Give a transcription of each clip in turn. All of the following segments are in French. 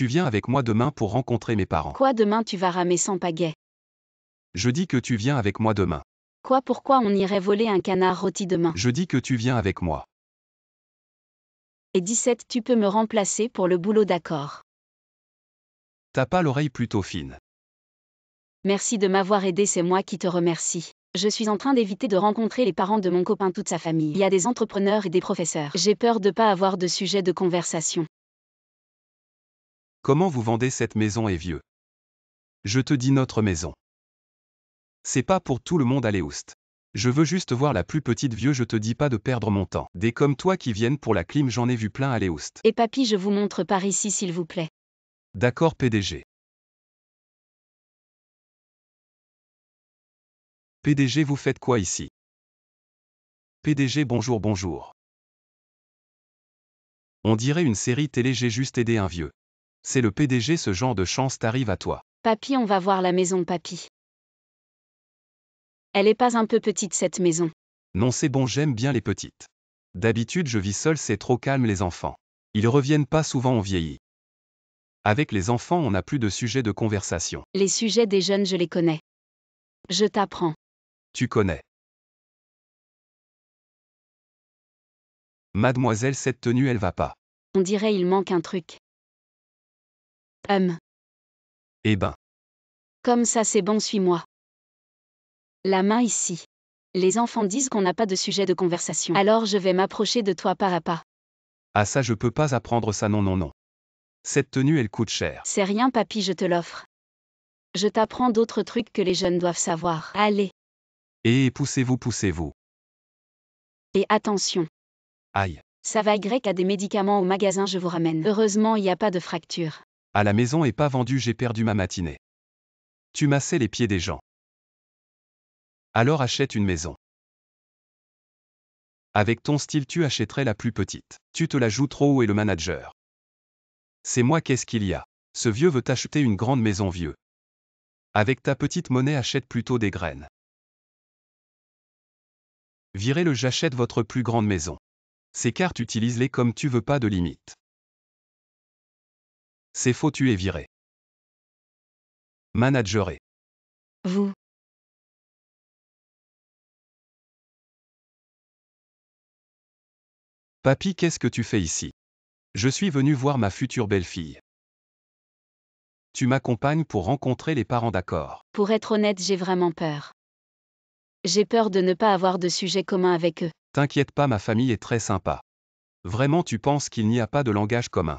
Tu viens avec moi demain pour rencontrer mes parents. Quoi demain tu vas ramer sans pagaie? Je dis que tu viens avec moi demain. Quoi pourquoi on irait voler un canard rôti demain? Je dis que tu viens avec moi. Et 17 tu peux me remplacer pour le boulot d'accord. T'as pas l'oreille plutôt fine. Merci de m'avoir aidé, c'est moi qui te remercie. Je suis en train d'éviter de rencontrer les parents de mon copain, toute sa famille. Il y a des entrepreneurs et des professeurs. J'ai peur de pas avoir de sujet de conversation. Comment vous vendez cette maison est vieux? Je te dis notre maison. C'est pas pour tout le monde à Léoust. Je veux juste voir la plus petite vieux, je te dis pas de perdre mon temps. Des comme toi qui viennent pour la clim, j'en ai vu plein à Léoust. Et papy, je vous montre par ici s'il vous plaît. D'accord PDG. PDG, vous faites quoi ici? PDG, bonjour bonjour. On dirait une série télé, j'ai juste aidé un vieux. C'est le PDG, ce genre de chance t'arrive à toi. Papy, on va voir la maison, papy. Elle est pas un peu petite cette maison? Non, c'est bon, j'aime bien les petites. D'habitude je vis seul, c'est trop calme les enfants. Ils reviennent pas souvent, on vieillit. Avec les enfants on n'a plus de sujet de conversation. Les sujets des jeunes je les connais. Je t'apprends. Tu connais. Mademoiselle, cette tenue elle va pas. On dirait il manque un truc. Eh ben. Comme ça c'est bon, suis-moi. La main ici. Les enfants disent qu'on n'a pas de sujet de conversation. Alors je vais m'approcher de toi pas à pas. Ah ça je peux pas apprendre ça, non non non. Cette tenue elle coûte cher. C'est rien papy, je te l'offre. Je t'apprends d'autres trucs que les jeunes doivent savoir. Allez. Et poussez-vous, poussez-vous. Et attention. Aïe. Ça va Y a des médicaments au magasin, je vous ramène. Heureusement il n'y a pas de fracture. À la maison est pas vendu, j'ai perdu ma matinée. Tu massais les pieds des gens. Alors achète une maison. Avec ton style tu achèterais la plus petite. Tu te la joues trop, où est le manager? C'est moi, qu'est-ce qu'il y a? Ce vieux veut acheter une grande maison, vieux. Avec ta petite monnaie achète plutôt des graines. Virez-le, j'achète votre plus grande maison. Ces cartes utilise-les comme tu veux, pas de limite. C'est faux, tu es viré. Manageré. Vous. Papy, qu'est-ce que tu fais ici? Je suis venu voir ma future belle-fille. Tu m'accompagnes pour rencontrer les parents, d'accord? Pour être honnête, j'ai vraiment peur. J'ai peur de ne pas avoir de sujet commun avec eux. T'inquiète pas, ma famille est très sympa. Vraiment, tu penses qu'il n'y a pas de langage commun?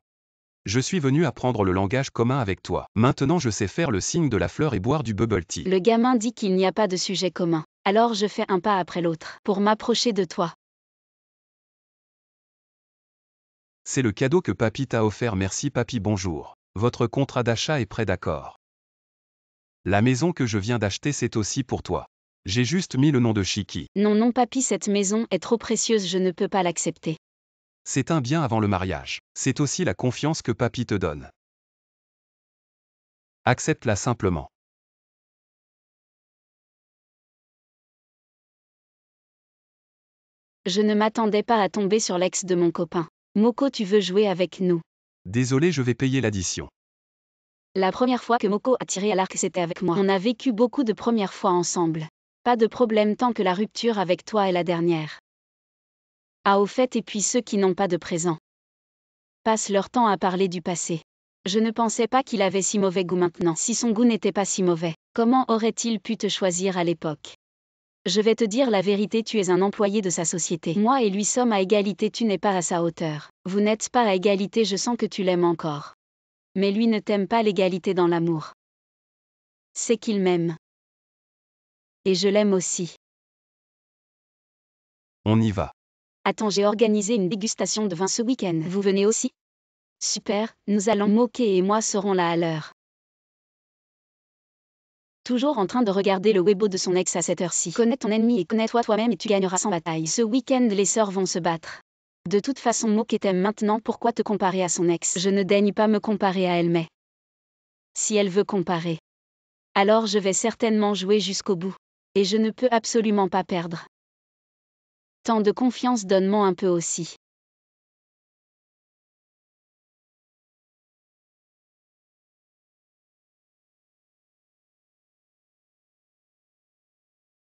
Je suis venu apprendre le langage commun avec toi. Maintenant je sais faire le signe de la fleur et boire du bubble tea. Le gamin dit qu'il n'y a pas de sujet commun. Alors je fais un pas après l'autre pour m'approcher de toi. C'est le cadeau que papy t'a offert, merci papy, bonjour. Votre contrat d'achat est prêt, d'accord? La maison que je viens d'acheter, c'est aussi pour toi. J'ai juste mis le nom de Chiki. Non non papy, cette maison est trop précieuse, je ne peux pas l'accepter. C'est un bien avant le mariage. C'est aussi la confiance que papy te donne. Accepte-la simplement. Je ne m'attendais pas à tomber sur l'ex de mon copain. Moko, tu veux jouer avec nous? Désolé, je vais payer l'addition. La première fois que Moko a tiré à l'arc, c'était avec moi. On a vécu beaucoup de premières fois ensemble. Pas de problème tant que la rupture avec toi est la dernière. Ah au fait, et puis ceux qui n'ont pas de présent passent leur temps à parler du passé. Je ne pensais pas qu'il avait si mauvais goût maintenant. Si son goût n'était pas si mauvais, comment aurait-il pu te choisir à l'époque? Je vais te dire la vérité, tu es un employé de sa société. Moi et lui sommes à égalité, tu n'es pas à sa hauteur. Vous n'êtes pas à égalité, je sens que tu l'aimes encore. Mais lui ne t'aime pas, l'égalité dans l'amour. C'est qu'il m'aime. Et je l'aime aussi. On y va. Attends, j'ai organisé une dégustation de vin ce week-end. Vous venez aussi? Super, nous allons, Moquet et moi serons là à l'heure. Toujours en train de regarder le Weibo de son ex à cette heure-ci. Connais ton ennemi et connais-toi toi-même et tu gagneras sans bataille. Ce week-end les sœurs vont se battre. De toute façon Moquet t'aime maintenant, pourquoi te comparer à son ex? Je ne daigne pas me comparer à elle, mais si elle veut comparer, alors je vais certainement jouer jusqu'au bout. Et je ne peux absolument pas perdre. Tant de confiance, donne-moi un peu aussi.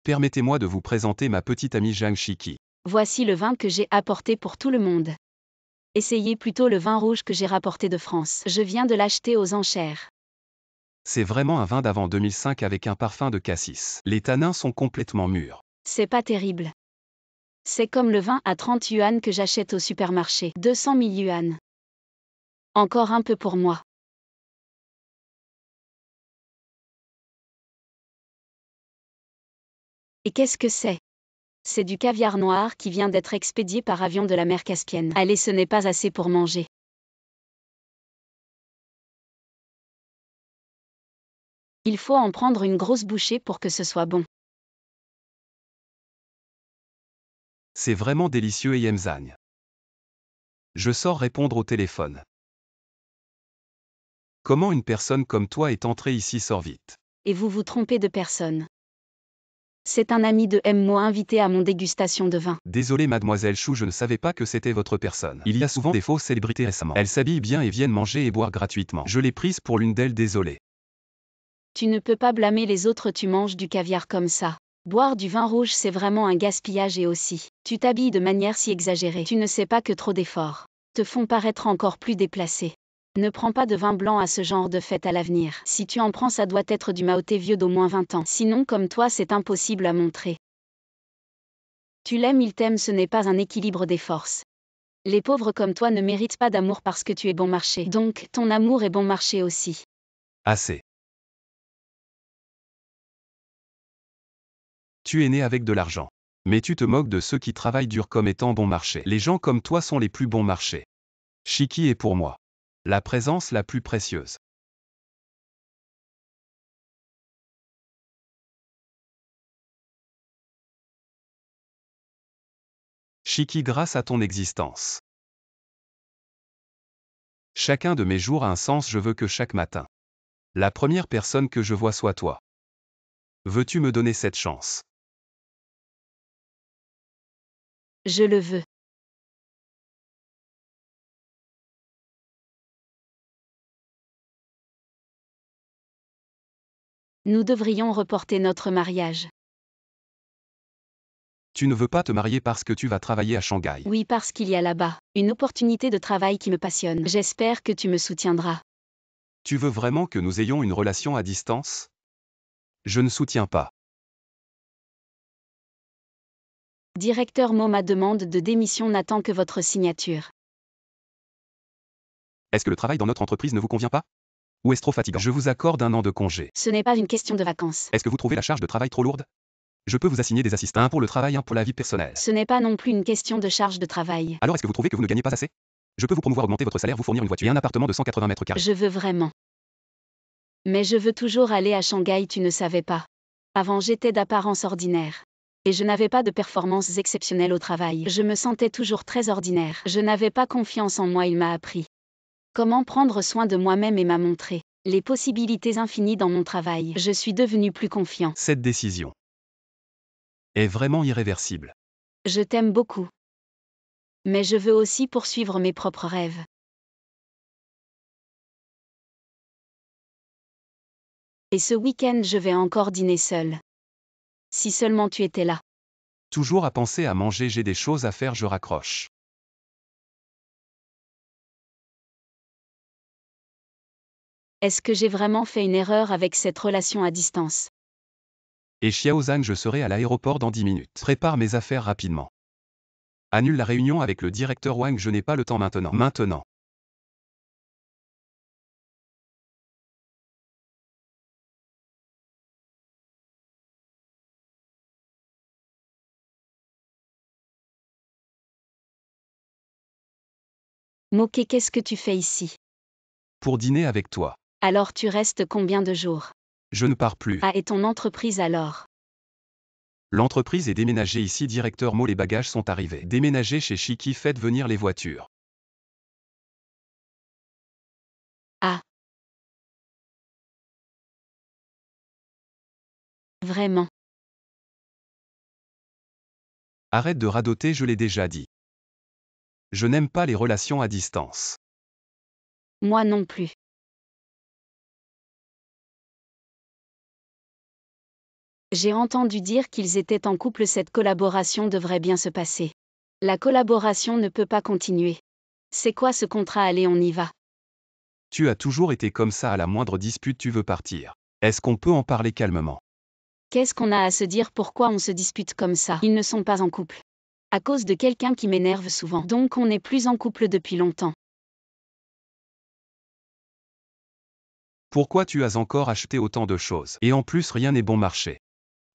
Permettez-moi de vous présenter ma petite amie Zhang Shiki. Voici le vin que j'ai apporté pour tout le monde. Essayez plutôt le vin rouge que j'ai rapporté de France. Je viens de l'acheter aux enchères. C'est vraiment un vin d'avant 2005 avec un parfum de cassis. Les tanins sont complètement mûrs. C'est pas terrible. C'est comme le vin à 30 yuan que j'achète au supermarché. 200 000 yuan. Encore un peu pour moi. Et qu'est-ce que c'est? C'est du caviar noir qui vient d'être expédié par avion de la mer Caspienne. Allez, ce n'est pas assez pour manger. Il faut en prendre une grosse bouchée pour que ce soit bon. C'est vraiment délicieux et Yemzang. Je sors répondre au téléphone. Comment une personne comme toi est entrée ici sort vite? Et vous vous trompez de personne. C'est un ami de M. invité à mon dégustation de vin. Désolé mademoiselle Chou, je ne savais pas que c'était votre personne. Il y a souvent des fausses célébrités récemment. Elles s'habillent bien et viennent manger et boire gratuitement. Je l'ai prise pour l'une d'elles, désolé. Tu ne peux pas blâmer les autres, tu manges du caviar comme ça. Boire du vin rouge, c'est vraiment un gaspillage et aussi, tu t'habilles de manière si exagérée. Tu ne sais pas que trop d'efforts te font paraître encore plus déplacé. Ne prends pas de vin blanc à ce genre de fête à l'avenir. Si tu en prends, ça doit être du Maoté vieux d'au moins 20 ans. Sinon, comme toi, c'est impossible à montrer. Tu l'aimes, il t'aime, ce n'est pas un équilibre des forces. Les pauvres comme toi ne méritent pas d'amour parce que tu es bon marché. Donc, ton amour est bon marché aussi. Assez. Tu es né avec de l'argent. Mais tu te moques de ceux qui travaillent dur comme étant bon marché. Les gens comme toi sont les plus bons marchés. Shiki est pour moi la présence la plus précieuse. Shiki, grâce à ton existence. Chacun de mes jours a un sens, je veux que chaque matin, la première personne que je vois soit toi. Veux-tu me donner cette chance? Je le veux. Nous devrions reporter notre mariage. Tu ne veux pas te marier parce que tu vas travailler à Shanghai. Oui, parce qu'il y a là-bas une opportunité de travail qui me passionne. J'espère que tu me soutiendras. Tu veux vraiment que nous ayons une relation à distance? Je ne soutiens pas. Directeur Mo, ma demande de démission n'attend que votre signature. Est-ce que le travail dans notre entreprise ne vous convient pas? Ou est-ce trop fatigant? Je vous accorde un an de congé. Ce n'est pas une question de vacances. Est-ce que vous trouvez la charge de travail trop lourde? Je peux vous assigner des assistants, un pour le travail, un pour la vie personnelle. Ce n'est pas non plus une question de charge de travail. Alors est-ce que vous trouvez que vous ne gagnez pas assez? Je peux vous promouvoir, augmenter votre salaire, vous fournir une voiture et un appartement de 180 mètres carrés. Je veux vraiment. Mais je veux toujours aller à Shanghai, tu ne savais pas. Avant, j'étais d'apparence ordinaire. Et je n'avais pas de performances exceptionnelles au travail. Je me sentais toujours très ordinaire. Je n'avais pas confiance en moi, il m'a appris comment prendre soin de moi-même et m'a montré les possibilités infinies dans mon travail. Je suis devenu plus confiant. Cette décision est vraiment irréversible. Je t'aime beaucoup. Mais je veux aussi poursuivre mes propres rêves. Et ce week-end, je vais encore dîner seule. Si seulement tu étais là. Toujours à penser à manger, j'ai des choses à faire, je raccroche. Est-ce que j'ai vraiment fait une erreur avec cette relation à distance? Et Xiaozan, je serai à l'aéroport dans 10 minutes. Prépare mes affaires rapidement. Annule la réunion avec le directeur Wang, je n'ai pas le temps maintenant. Maintenant. Moqué, qu'est-ce que tu fais ici? Pour dîner avec toi. Alors tu restes combien de jours? Je ne pars plus. Ah, et ton entreprise alors? L'entreprise est déménagée ici, directeur Mo, les bagages sont arrivés. Déménagez chez Shiki, faites venir les voitures. Ah. Vraiment. Arrête de radoter, je l'ai déjà dit. Je n'aime pas les relations à distance. Moi non plus. J'ai entendu dire qu'ils étaient en couple, cette collaboration devrait bien se passer. La collaboration ne peut pas continuer. C'est quoi ce contrat? Allez, on y va. Tu as toujours été comme ça, à la moindre dispute tu veux partir. Est-ce qu'on peut en parler calmement? Qu'est-ce qu'on a à se dire? Pourquoi on se dispute comme ça? Ils ne sont pas en couple. À cause de quelqu'un qui m'énerve souvent. Donc on n'est plus en couple depuis longtemps. Pourquoi tu as encore acheté autant de choses? Et en plus rien n'est bon marché.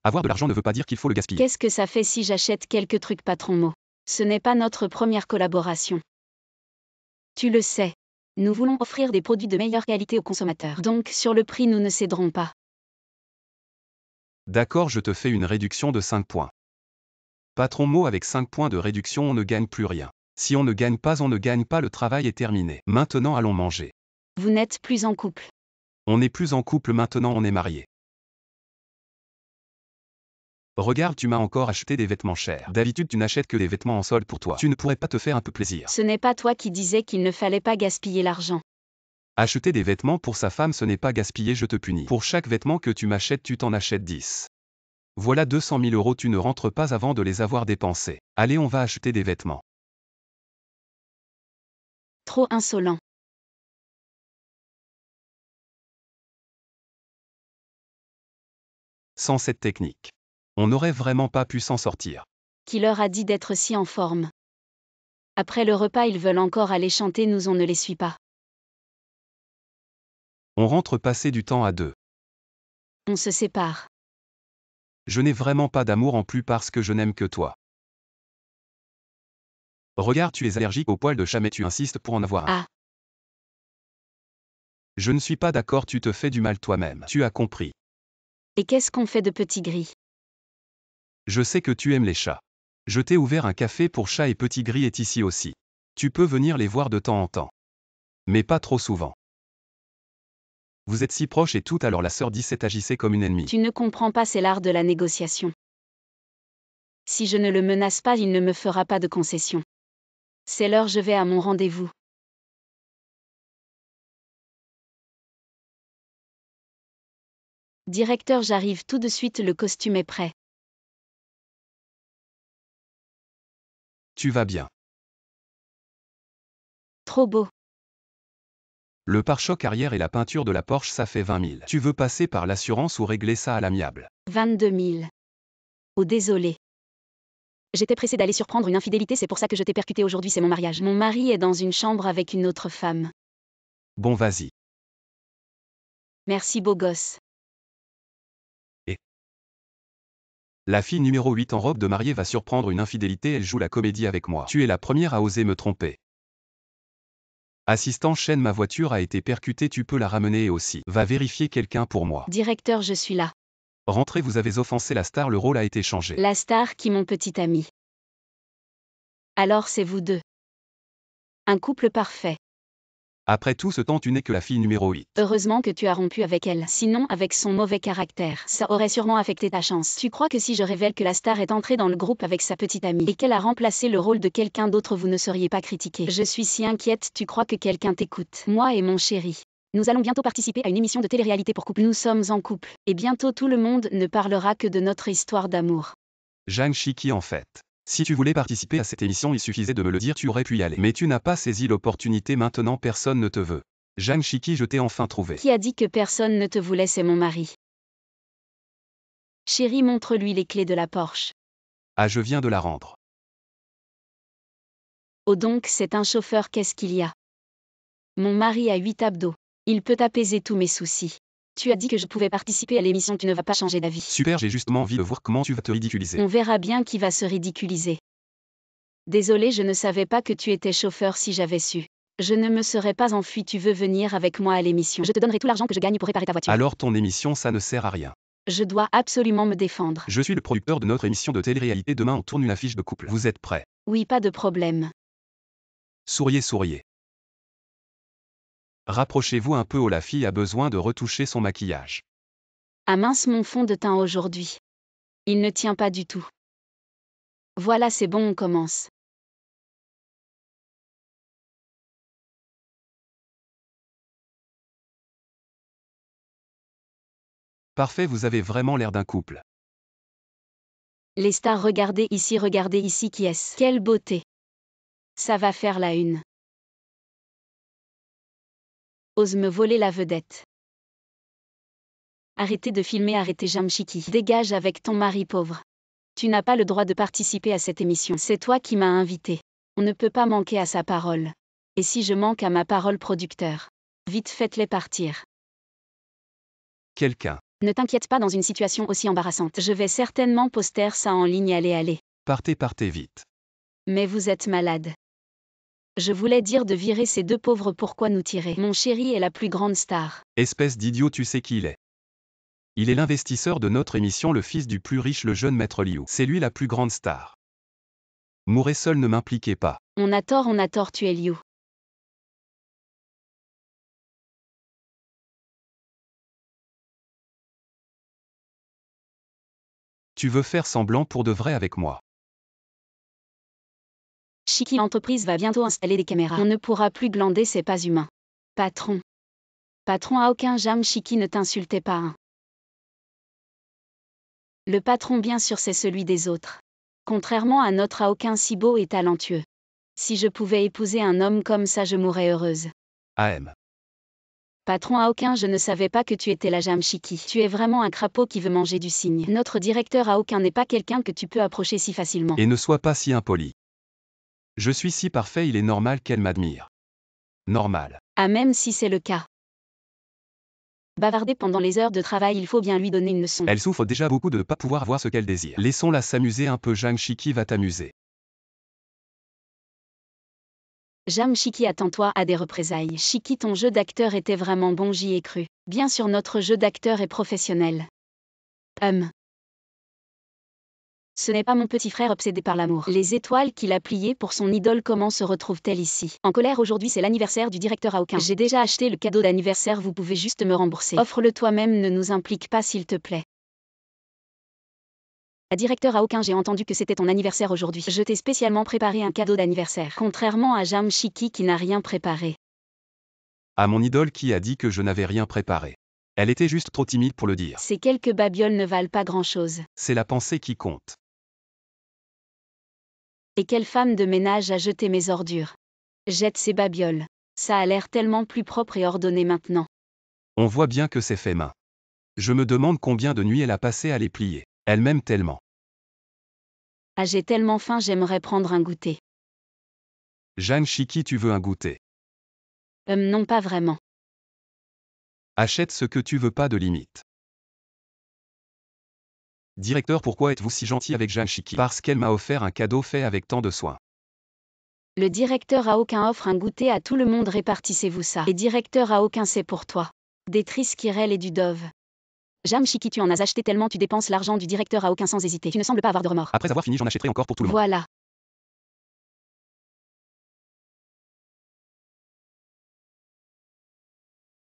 Avoir de l'argent ne veut pas dire qu'il faut le gaspiller. Qu'est-ce que ça fait si j'achète quelques trucs, patron Mo? Ce n'est pas notre première collaboration. Tu le sais. Nous voulons offrir des produits de meilleure qualité aux consommateurs. Donc sur le prix nous ne céderons pas. D'accord, je te fais une réduction de 5 points. Patron Mo, avec 5 points de réduction on ne gagne plus rien. Si on ne gagne pas, on ne gagne pas, le travail est terminé. Maintenant allons manger. Vous n'êtes plus en couple. On n'est plus en couple maintenant, on est mariés. Regarde, tu m'as encore acheté des vêtements chers. D'habitude tu n'achètes que des vêtements en solde pour toi. Tu ne pourrais pas te faire un peu plaisir? Ce n'est pas toi qui disais qu'il ne fallait pas gaspiller l'argent. Acheter des vêtements pour sa femme, ce n'est pas gaspiller, je te punis. Pour chaque vêtement que tu m'achètes, tu t'en achètes 10. Voilà 200 000 €, tu ne rentres pas avant de les avoir dépensés. Allez, on va acheter des vêtements. Trop insolent. Sans cette technique, on n'aurait vraiment pas pu s'en sortir. Qui leur a dit d'être si en forme? Après le repas ils veulent encore aller chanter, nous on ne les suit pas. On rentre passer du temps à deux. On se sépare. Je n'ai vraiment pas d'amour en plus parce que je n'aime que toi. Regarde, tu es allergique aux poils de chat mais tu insistes pour en avoir un. Ah. Je ne suis pas d'accord, tu te fais du mal toi-même. Tu as compris. Et qu'est-ce qu'on fait de Petit Gris? Je sais que tu aimes les chats. Je t'ai ouvert un café pour chat et Petit Gris est ici aussi. Tu peux venir les voir de temps en temps. Mais pas trop souvent. Vous êtes si proches et tout, alors la sœur 17 agissait comme une ennemie. Tu ne comprends pas, c'est l'art de la négociation. Si je ne le menace pas, il ne me fera pas de concession. C'est l'heure, je vais à mon rendez-vous. Directeur, j'arrive tout de suite, le costume est prêt. Tu vas bien. Trop beau. Le pare-choc arrière et la peinture de la Porsche, ça fait 20 000. Tu veux passer par l'assurance ou régler ça à l'amiable? 22 000. Oh désolé. J'étais pressée d'aller surprendre une infidélité, c'est pour ça que je t'ai percuté aujourd'hui, c'est mon mariage. Mon mari est dans une chambre avec une autre femme. Bon, vas-y. Merci beau gosse. La fille numéro 8 en robe de mariée va surprendre une infidélité, elle joue la comédie avec moi. Tu es la première à oser me tromper. Assistant chaîne, ma voiture a été percutée, tu peux la ramener et aussi. Va vérifier quelqu'un pour moi. Directeur, je suis là. Rentrez, vous avez offensé la star, le rôle a été changé. La star qui mon petit ami. Alors c'est vous deux. Un couple parfait. Après tout ce temps, tu n'es que la fille numéro 8. Heureusement que tu as rompu avec elle, sinon avec son mauvais caractère, ça aurait sûrement affecté ta chance. Tu crois que si je révèle que la star est entrée dans le groupe avec sa petite amie et qu'elle a remplacé le rôle de quelqu'un d'autre, vous ne seriez pas critiqué? Je suis si inquiète, tu crois que quelqu'un t'écoute? Moi et mon chéri. Nous allons bientôt participer à une émission de télé-réalité pour couple. Nous sommes en couple, et bientôt tout le monde ne parlera que de notre histoire d'amour. Zhang Shiki, en fait. Si tu voulais participer à cette émission, il suffisait de me le dire, tu aurais pu y aller. Mais tu n'as pas saisi l'opportunité, maintenant personne ne te veut. Zhang Shiki, je t'ai enfin trouvé. Qui a dit que personne ne te voulait? C'est mon mari. Chérie, montre-lui les clés de la Porsche. Ah, je viens de la rendre. Oh donc c'est un chauffeur, qu'est-ce qu'il y a? Mon mari a 8 abdos. Il peut apaiser tous mes soucis. Tu as dit que je pouvais participer à l'émission, tu ne vas pas changer d'avis. Super, j'ai justement envie de voir comment tu vas te ridiculiser. On verra bien qui va se ridiculiser. Désolé, je ne savais pas que tu étais chauffeur, si j'avais su. Je ne me serais pas enfui, tu veux venir avec moi à l'émission? Je te donnerai tout l'argent que je gagne pour réparer ta voiture. Alors ton émission, ça ne sert à rien. Je dois absolument me défendre. Je suis le producteur de notre émission de télé-réalité, demain on tourne une affiche de couple. Vous êtes prêts? Oui, pas de problème. Souriez, souriez. Rapprochez-vous un peu, oh, la fille a besoin de retoucher son maquillage. Ah mince, mon fond de teint aujourd'hui. Il ne tient pas du tout. Voilà, c'est bon, on commence. Parfait, vous avez vraiment l'air d'un couple. Les stars, regardez ici qui est-ce? Quelle beauté! Ça va faire la une. Ose me voler la vedette. Arrêtez de filmer, arrêtez Jamshiki. Dégage avec ton mari pauvre. Tu n'as pas le droit de participer à cette émission. C'est toi qui m'as invité. On ne peut pas manquer à sa parole. Et si je manque à ma parole, producteur? Vite, faites-les partir. Quelqu'un. Ne t'inquiète pas dans une situation aussi embarrassante. Je vais certainement poster ça en ligne, allez. Partez vite. Mais vous êtes malade. Je voulais dire de virer ces deux pauvres, pourquoi nous tirer? Mon chéri est la plus grande star. Espèce d'idiot, tu sais qui il est. Il est l'investisseur de notre émission, le fils du plus riche, le jeune maître Liu. C'est lui la plus grande star. Mourir seul, ne m'impliquez pas. On a tort, tu es Liu. Tu veux faire semblant pour de vrai avec moi? Shiki, l'entreprise va bientôt installer des caméras. On ne pourra plus glander, c'est pas humain. Patron, à aucun Jamshiki, ne t'insultez pas, hein. Le patron, bien sûr, c'est celui des autres. Contrairement à notre Aokin si beau et talentueux. Si je pouvais épouser un homme comme ça, je mourrais heureuse. AM. Patron Aokin, je ne savais pas que tu étais la Jamshiki. Tu es vraiment un crapaud qui veut manger du cygne. Notre directeur Aokin n'est pas quelqu'un que tu peux approcher si facilement. Et ne sois pas si impoli. Je suis si parfait, il est normal qu'elle m'admire. Normal. Ah, même si c'est le cas. Bavarder pendant les heures de travail, il faut bien lui donner une leçon. Elle souffre déjà beaucoup de ne pas pouvoir avoir ce qu'elle désire. Laissons-la s'amuser un peu, Jamshiki va t'amuser. Jamshiki, attends-toi à des représailles. Shiki, ton jeu d'acteur était vraiment bon, j'y ai cru. Bien sûr, notre jeu d'acteur est professionnel. Ce n'est pas mon petit frère obsédé par l'amour. Les étoiles qu'il a pliées pour son idole, comment se retrouvent-elles ici? En colère, aujourd'hui c'est l'anniversaire du directeur Aokin. J'ai déjà acheté le cadeau d'anniversaire, vous pouvez juste me rembourser. Offre-le toi-même, ne nous implique pas s'il te plaît. Directeur Aokin, j'ai entendu que c'était ton anniversaire aujourd'hui. Je t'ai spécialement préparé un cadeau d'anniversaire. Contrairement à Jamshiki qui n'a rien préparé. À mon idole qui a dit que je n'avais rien préparé. Elle était juste trop timide pour le dire. Ces quelques babioles ne valent pas grand-chose. C'est la pensée qui compte. Et quelle femme de ménage a jeté mes ordures? Jette ces babioles. Ça a l'air tellement plus propre et ordonné maintenant. On voit bien que c'est fait main. Je me demande combien de nuits elle a passé à les plier. Elle m'aime tellement. Ah, j'ai tellement faim, j'aimerais prendre un goûter. Jamshiki, tu veux un goûter? Non, pas vraiment. Achète ce que tu veux, pas de limite. Directeur, pourquoi êtes-vous si gentil avec Jamshiki? Parce qu'elle m'a offert un cadeau fait avec tant de soin. Le directeur Aokin offre un goûter à tout le monde, répartissez-vous ça. Et directeur Aokin, c'est pour toi. Des Triskirel et du Dove. Jamshiki, tu en as acheté tellement, tu dépenses l'argent du directeur Aokin sans hésiter. Tu ne sembles pas avoir de remords. Après avoir fini, j'en achèterai encore pour tout le monde. Voilà.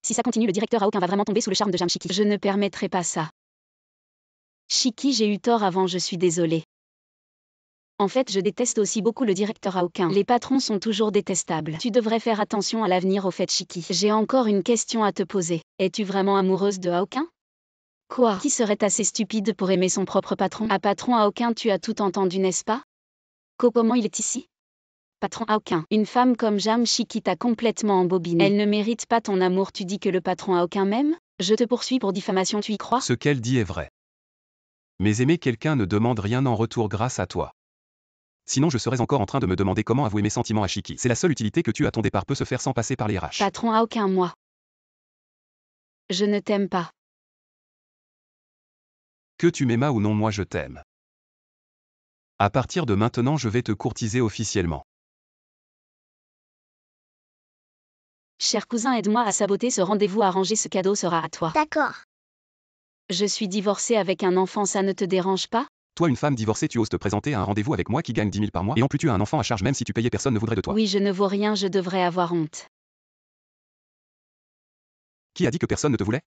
Si ça continue, le directeur Aokin va vraiment tomber sous le charme de Jamshiki. Je ne permettrai pas ça. Shiki, j'ai eu tort avant, je suis désolée. En fait, je déteste aussi beaucoup le directeur Aokin. Les patrons sont toujours détestables. Tu devrais faire attention à l'avenir, au fait, Shiki. J'ai encore une question à te poser. Es-tu vraiment amoureuse de Aokin? Quoi? Qui serait assez stupide pour aimer son propre patron? Ah, patron Aokin, tu as tout entendu, n'est-ce pas? Comment il est ici? Patron Aokin, une femme comme Jamshiki t'a complètement embobiné. Elle ne mérite pas ton amour, tu dis que le patron Aokin m'aime? Je te poursuis pour diffamation, tu y crois? Ce qu'elle dit est vrai. Mais aimer quelqu'un ne demande rien en retour grâce à toi. Sinon je serais encore en train de me demander comment avouer mes sentiments à Shiki. C'est la seule utilité que tu as, ton départ peut se faire sans passer par les RH. Patron Aokin, moi. Je ne t'aime pas. Que tu m'aimas ou non, moi je t'aime. À partir de maintenant, je vais te courtiser officiellement. Cher cousin, aide-moi à saboter ce rendez-vous, arranger ce cadeau sera à toi. D'accord. Je suis divorcée avec un enfant, ça ne te dérange pas? Toi, une femme divorcée, tu oses te présenter à un rendez-vous avec moi qui gagne 10 000 par mois, et en plus tu as un enfant à charge, même si tu payais, personne ne voudrait de toi. Oui, je ne vaux rien, je devrais avoir honte. Qui a dit que personne ne te voulait?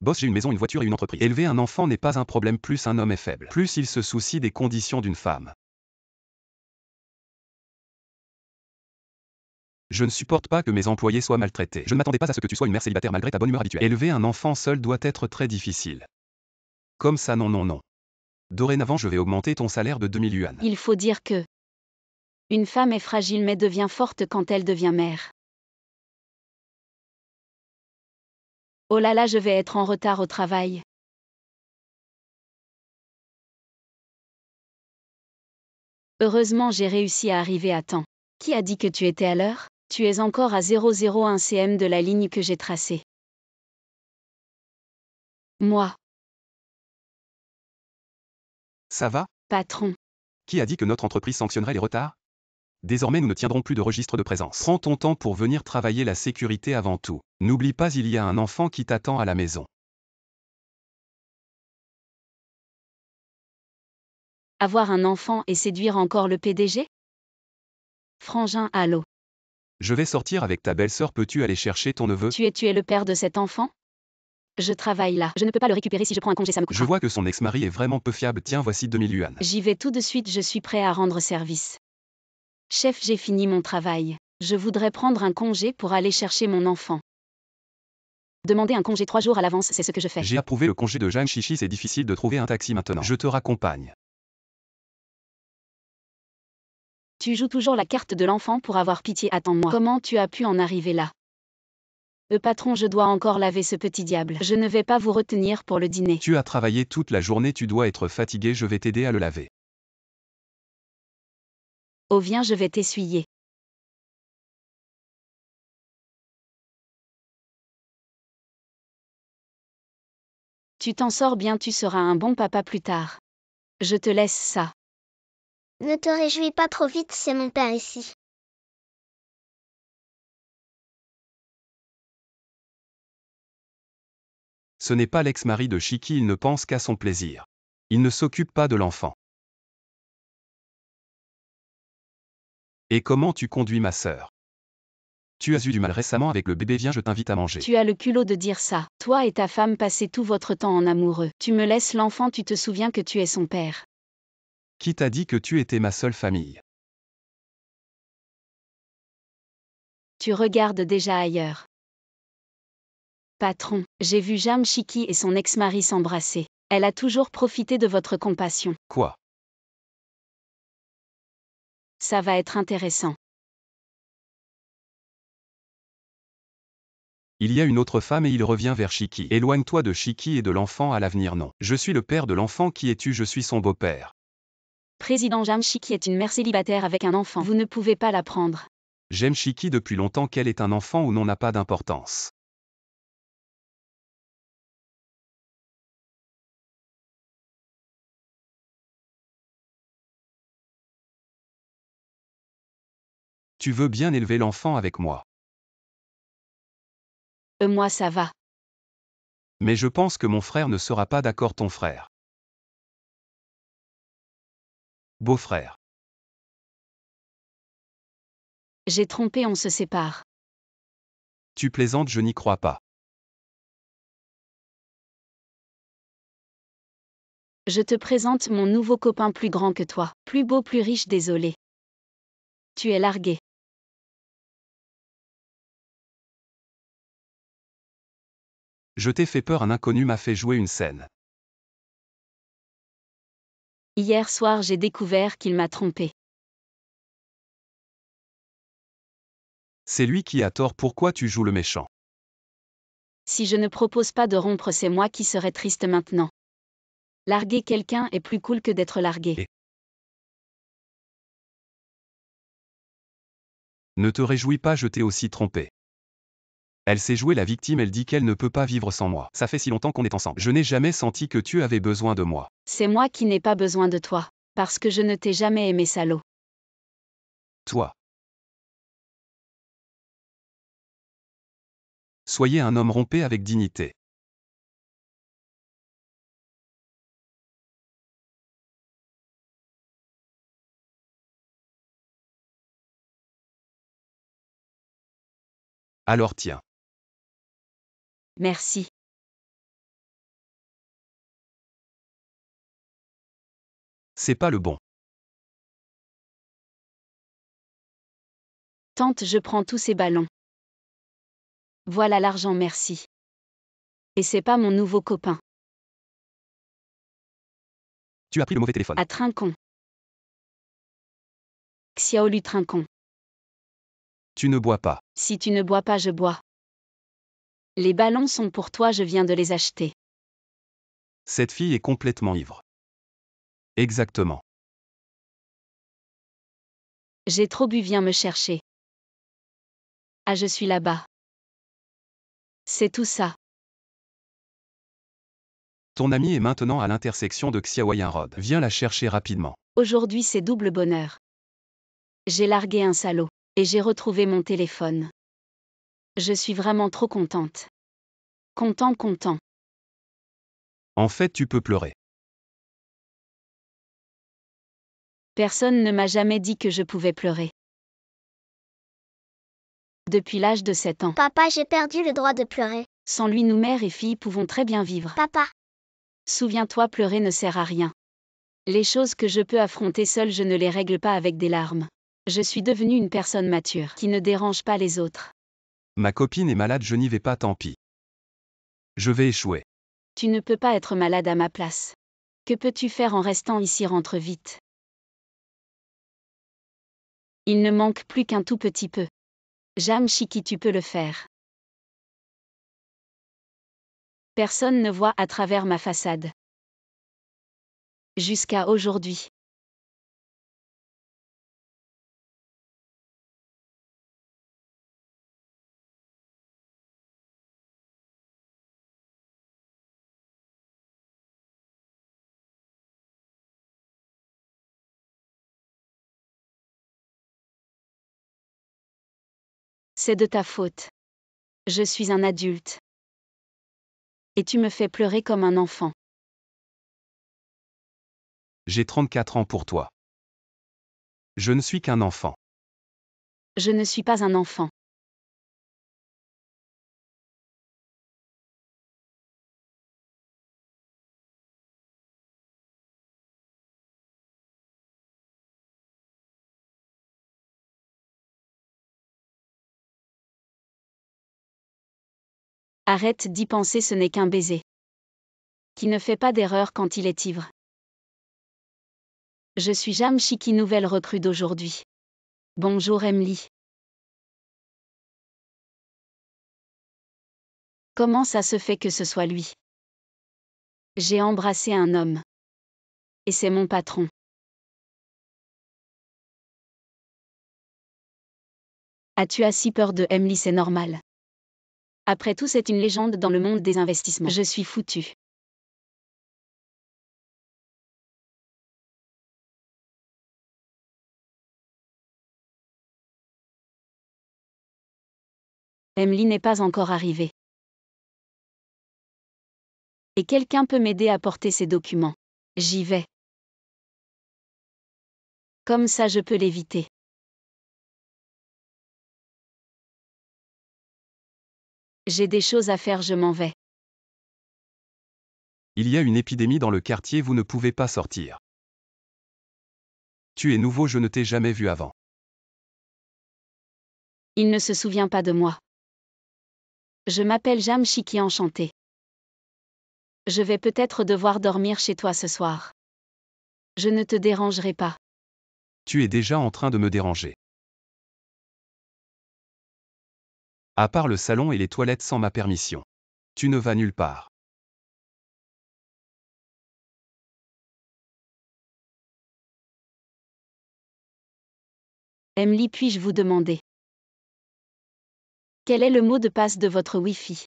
Boss, j'ai une maison, une voiture et une entreprise. Élever un enfant n'est pas un problème, plus un homme est faible. Plus il se soucie des conditions d'une femme. Je ne supporte pas que mes employés soient maltraités. Je ne m'attendais pas à ce que tu sois une mère célibataire malgré ta bonne humeur habituelle. Élever un enfant seul doit être très difficile. Comme ça, non. Dorénavant je vais augmenter ton salaire de 2000 yuan. Il faut dire que une femme est fragile mais devient forte quand elle devient mère. Oh là là, je vais être en retard au travail. Heureusement, j'ai réussi à arriver à temps. Qui a dit que tu étais à l'heure? Tu es encore à 001 cm de la ligne que j'ai tracée. Moi, Ça va? patron. Qui a dit que notre entreprise sanctionnerait les retards? Désormais nous ne tiendrons plus de registre de présence. Prends ton temps pour venir travailler, la sécurité avant tout. N'oublie pas, il y a un enfant qui t'attend à la maison. Avoir un enfant et séduire encore le PDG? Frangin, allô. Je vais sortir avec ta belle-sœur, peux-tu aller chercher ton neveu? Tu es le père de cet enfant? Je travaille là. Je ne peux pas le récupérer si je prends un congé, ça me coûtera. Je vois que son ex-mari est vraiment peu fiable, tiens voici 2000 yuan. J'y vais tout de suite, je suis prêt à rendre service. Chef, j'ai fini mon travail. Je voudrais prendre un congé pour aller chercher mon enfant. Demander un congé 3 jours à l'avance, c'est ce que je fais. J'ai approuvé le congé de Jeanne Chichi, c'est difficile de trouver un taxi maintenant. Je te raccompagne. Tu joues toujours la carte de l'enfant pour avoir pitié, attends-moi. Comment tu as pu en arriver là? Patron, je dois encore laver ce petit diable. Je ne vais pas vous retenir pour le dîner. Tu as travaillé toute la journée, tu dois être fatigué, je vais t'aider à le laver. Oh viens, je vais t'essuyer. Tu t'en sors bien, tu seras un bon papa plus tard. Je te laisse ça. Ne te réjouis pas trop vite, c'est mon père ici. Ce n'est pas l'ex-mari de Chiki, il ne pense qu'à son plaisir. Il ne s'occupe pas de l'enfant. Et comment tu conduis, ma sœur? Tu as eu du mal récemment avec le bébé, viens, je t'invite à manger. Tu as le culot de dire ça. Toi et ta femme passez tout votre temps en amoureux. Tu me laisses l'enfant, tu te souviens que tu es son père. Qui t'a dit que tu étais ma seule famille? Tu regardes déjà ailleurs. Patron, j'ai vu Jam Chiki et son ex-mari s'embrasser. Elle a toujours profité de votre compassion. Quoi? Ça va être intéressant. Il y a une autre femme et il revient vers Chiki. Éloigne-toi de Chiki et de l'enfant à l'avenir, non. Je suis le père de l'enfant, qui es-tu? Je suis son beau-père. Président Jam Chiki est une mère célibataire avec un enfant. Vous ne pouvez pas la prendre. J'aime Chiki depuis longtemps, qu'elle est un enfant ou non n'a pas d'importance. Tu veux bien élever l'enfant avec moi? Moi ça va. Mais je pense que mon frère ne sera pas d'accord, ton frère. Beau-frère. J'ai trompé, on se sépare. Tu plaisantes, je n'y crois pas. Je te présente mon nouveau copain, plus grand que toi, plus beau, plus riche, désolé. Tu es largué. Je t'ai fait peur, un inconnu m'a fait jouer une scène. Hier soir, j'ai découvert qu'il m'a trompé. C'est lui qui a tort, pourquoi tu joues le méchant? Si je ne propose pas de rompre, c'est moi qui serai triste maintenant. Larguer quelqu'un est plus cool que d'être largué. Ne te réjouis pas, je t'ai aussi trompé. Elle s'est jouée la victime, elle dit qu'elle ne peut pas vivre sans moi. Ça fait si longtemps qu'on est ensemble. Je n'ai jamais senti que tu avais besoin de moi. C'est moi qui n'ai pas besoin de toi. Parce que je ne t'ai jamais aimé, salaud. Toi. Soyez un homme, rompez avec dignité. Alors tiens. Merci. C'est pas le bon. Tante, je prends tous ces ballons. Voilà l'argent, merci. Et c'est pas mon nouveau copain. Tu as pris le mauvais téléphone. À Trincon. Xiaolu Trincon. Tu ne bois pas. Si tu ne bois pas, je bois. Les ballons sont pour toi, je viens de les acheter. Cette fille est complètement ivre. Exactement. J'ai trop bu, viens me chercher. Ah, je suis là-bas. C'est tout ça. Ton amie est maintenant à l'intersection de Xiaoyan Road. Viens la chercher rapidement. Aujourd'hui, c'est double bonheur. J'ai largué un salaud. Et j'ai retrouvé mon téléphone. Je suis vraiment trop contente. Content. En fait, tu peux pleurer. Personne ne m'a jamais dit que je pouvais pleurer. Depuis l'âge de 7 ans. Papa, j'ai perdu le droit de pleurer. Sans lui, nous mères et filles pouvons très bien vivre. Papa, Souviens-toi, pleurer ne sert à rien. Les choses que je peux affronter seule, je ne les règle pas avec des larmes. Je suis devenue une personne mature, qui ne dérange pas les autres. Ma copine est malade, je n'y vais pas, tant pis. Je vais échouer. Tu ne peux pas être malade à ma place. Que peux-tu faire en restant ici? Rentre vite. Il ne manque plus qu'un tout petit peu. Jamshiki, tu peux le faire. Personne ne voit à travers ma façade. Jusqu'à aujourd'hui. C'est de ta faute. Je suis un adulte. Et tu me fais pleurer comme un enfant. J'ai 34 ans pour toi. Je ne suis qu'un enfant. Je ne suis pas un enfant. Arrête d'y penser, ce n'est qu'un baiser. Qui ne fait pas d'erreur quand il est ivre. Je suis Jamshiki, nouvelle recrue d'aujourd'hui. Bonjour Emily. Comment ça se fait que ce soit lui? J'ai embrassé un homme. Et c'est mon patron. As-tu si peur de Emily? C'est normal. Après tout, c'est une légende dans le monde des investissements. Je suis foutue. Emily n'est pas encore arrivée. Et quelqu'un peut m'aider à porter ces documents. J'y vais. Comme ça, je peux l'éviter. J'ai des choses à faire, je m'en vais. Il y a une épidémie dans le quartier, vous ne pouvez pas sortir. Tu es nouveau, je ne t'ai jamais vu avant. Il ne se souvient pas de moi. Je m'appelle Jamshiki, enchantée. Je vais peut-être devoir dormir chez toi ce soir. Je ne te dérangerai pas. Tu es déjà en train de me déranger. À part le salon et les toilettes sans ma permission. Tu ne vas nulle part. Emily, puis-je vous demander quel est le mot de passe de votre Wi-Fi?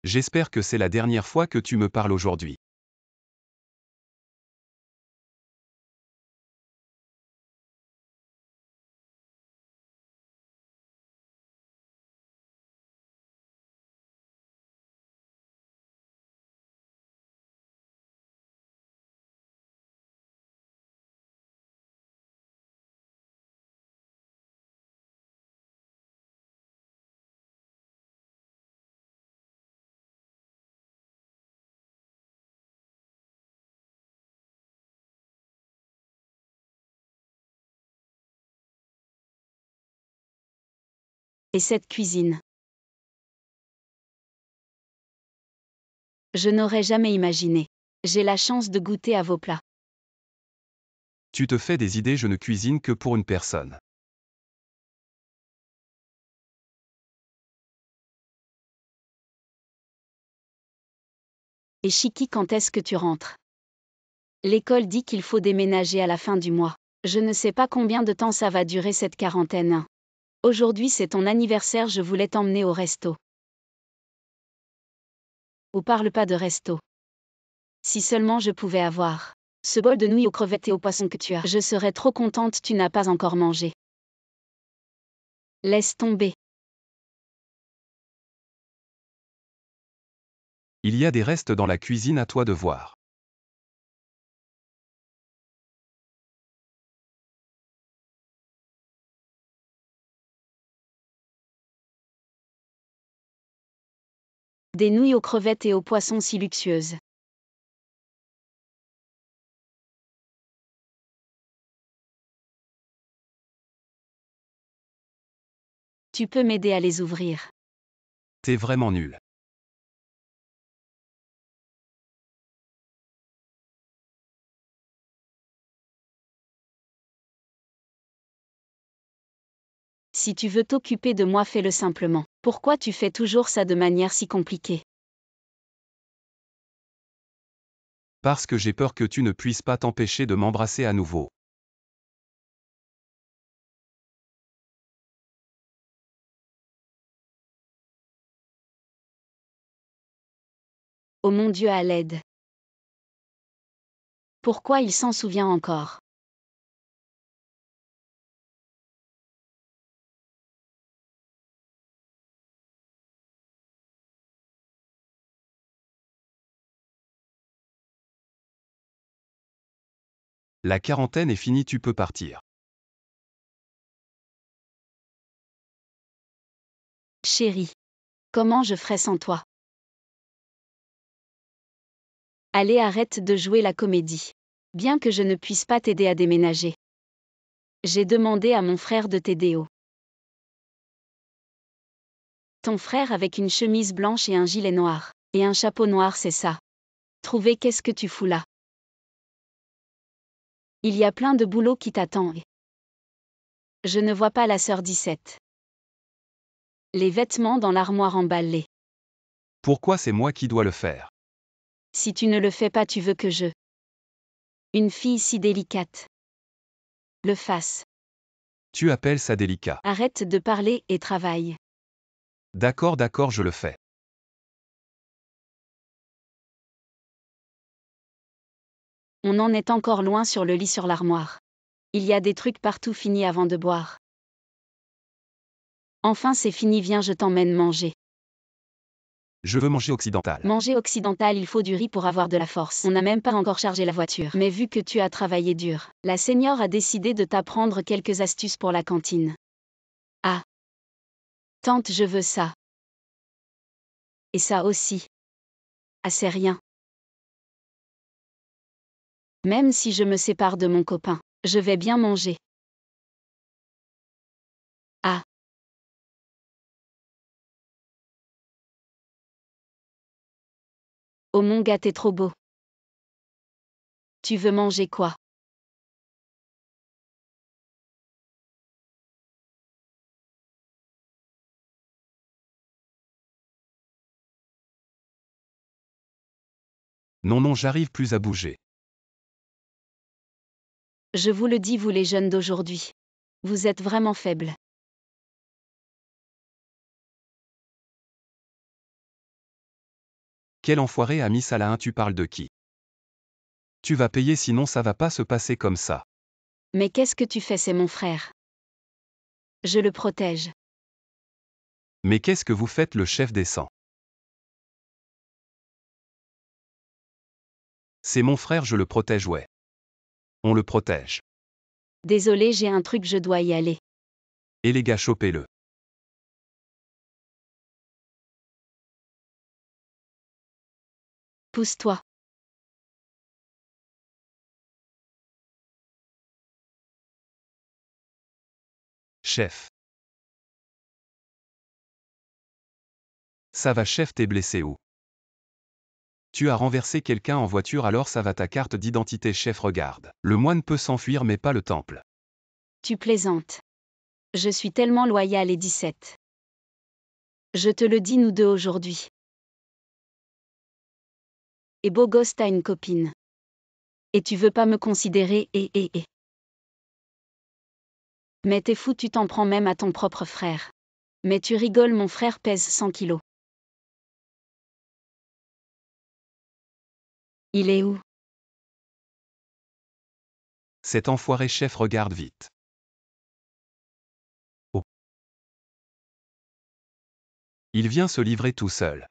J'espère que c'est la dernière fois que tu me parles aujourd'hui. Et cette cuisine? Je n'aurais jamais imaginé. J'ai la chance de goûter à vos plats. Tu te fais des idées, je ne cuisine que pour une personne. Et Chiki, quand est-ce que tu rentres? L'école dit qu'il faut déménager à la fin du mois. Je ne sais pas combien de temps ça va durer cette quarantaine. Aujourd'hui c'est ton anniversaire, je voulais t'emmener au resto. Ou parle pas de resto. Si seulement je pouvais avoir ce bol de nouilles aux crevettes et aux poissons que tu as, je serais trop contente, tu n'as pas encore mangé. Laisse tomber. Il y a des restes dans la cuisine, à toi de voir. Des nouilles aux crevettes et aux poissons si luxueuses. Tu peux m'aider à les ouvrir. T'es vraiment nul. Si tu veux t'occuper de moi, fais-le simplement. Pourquoi tu fais toujours ça de manière si compliquée? Parce que j'ai peur que tu ne puisses pas t'empêcher de m'embrasser à nouveau. Oh mon Dieu, à l'aide. Pourquoi il s'en souvient encore? La quarantaine est finie, tu peux partir. Chérie. Comment je ferais sans toi? Allez, arrête de jouer la comédie. Bien que je ne puisse pas t'aider à déménager. J'ai demandé à mon frère de t'aider. Ton frère avec une chemise blanche et un gilet noir. Et un chapeau noir, c'est ça. Trouver, qu'est-ce que tu fous là? Il y a plein de boulot qui t'attend. Je ne vois pas la sœur 17. Les vêtements dans l'armoire emballés. Pourquoi c'est moi qui dois le faire? Si tu ne le fais pas, tu veux que je... Une fille si délicate. Le fasse. Tu appelles ça délicat. Arrête de parler et travaille. D'accord, d'accord, je le fais. On en est encore loin sur le lit, sur l'armoire. Il y a des trucs partout, finis avant de boire. Enfin c'est fini, viens, je t'emmène manger. Je veux manger occidental. Manger occidental, il faut du riz pour avoir de la force. On n'a même pas encore chargé la voiture. Mais vu que tu as travaillé dur, la seigneur a décidé de t'apprendre quelques astuces pour la cantine. Ah. Tante, je veux ça. Et ça aussi. Ah, c'est rien. Même si je me sépare de mon copain, je vais bien manger. Ah. Oh mon gars, t'es trop beau. Tu veux manger quoi? Non, non, j'arrive plus à bouger. Je vous le dis, vous les jeunes d'aujourd'hui. Vous êtes vraiment faibles. Quel enfoiré a mis ça là, hein, tu parles de qui? Tu vas payer, sinon ça va pas se passer comme ça. Mais qu'est-ce que tu fais, c'est mon frère. Je le protège. Mais qu'est-ce que vous faites, le chef des sangs? C'est mon frère, je le protège, ouais. On le protège. Désolé, j'ai un truc, je dois y aller. Et les gars, chopez-le. Pousse-toi. Chef. Ça va, chef, t'es blessé où? Tu as renversé quelqu'un en voiture alors ça va ta carte d'identité chef regarde. Le moine peut s'enfuir mais pas le temple. Tu plaisantes. Je suis tellement loyale et 17. Je te le dis nous deux aujourd'hui. Et beau gosse t'as une copine. Et tu veux pas me considérer et. Mais t'es fou tu t'en prends même à ton propre frère. Mais tu rigoles mon frère pèse 100 kilos. Il est où? Cet enfoiré chef regarde vite. Oh. Il vient se livrer tout seul.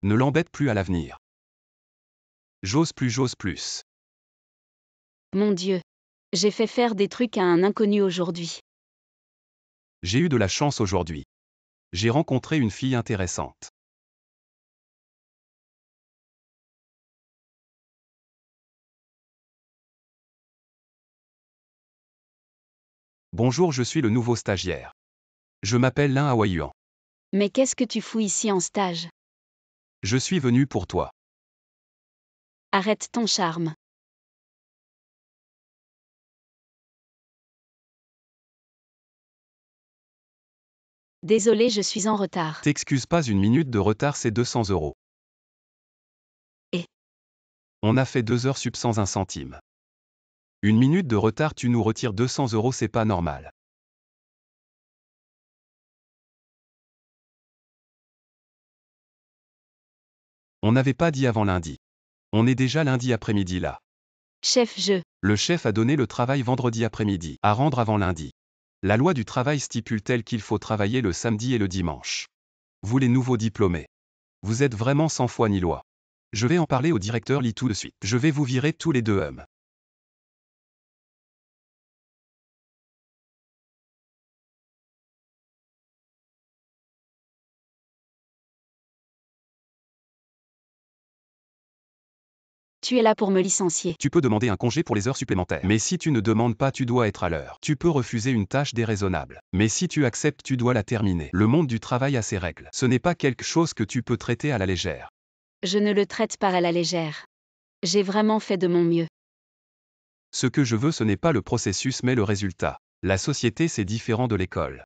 Ne l'embête plus à l'avenir. J'ose plus. Mon Dieu. J'ai fait faire des trucs à un inconnu aujourd'hui. J'ai eu de la chance aujourd'hui. J'ai rencontré une fille intéressante. Bonjour, je suis le nouveau stagiaire. Je m'appelle Lin Hawaïuan. Mais qu'est-ce que tu fous ici en stage? Je suis venu pour toi. Arrête ton charme. Désolé, je suis en retard. T'excuses pas, une minute de retard c'est 200 €. Et on a fait 2 heures sup sans un centime. Une minute de retard tu nous retires 200 €, c'est pas normal. On n'avait pas dit avant lundi. On est déjà lundi après-midi là. Chef, Le chef a donné le travail vendredi après-midi, à rendre avant lundi. La loi du travail stipule-t-elle qu'il faut travailler le samedi et le dimanche. Vous les nouveaux diplômés. Vous êtes vraiment sans foi ni loi. Je vais en parler au directeur Lee tout de suite. Je vais vous virer tous les deux hommes. Tu es là pour me licencier. Tu peux demander un congé pour les heures supplémentaires. Mais si tu ne demandes pas, tu dois être à l'heure. Tu peux refuser une tâche déraisonnable. Mais si tu acceptes, tu dois la terminer. Le monde du travail a ses règles. Ce n'est pas quelque chose que tu peux traiter à la légère. Je ne le traite pas à la légère. J'ai vraiment fait de mon mieux. Ce que je veux, ce n'est pas le processus mais le résultat. La société, c'est différent de l'école.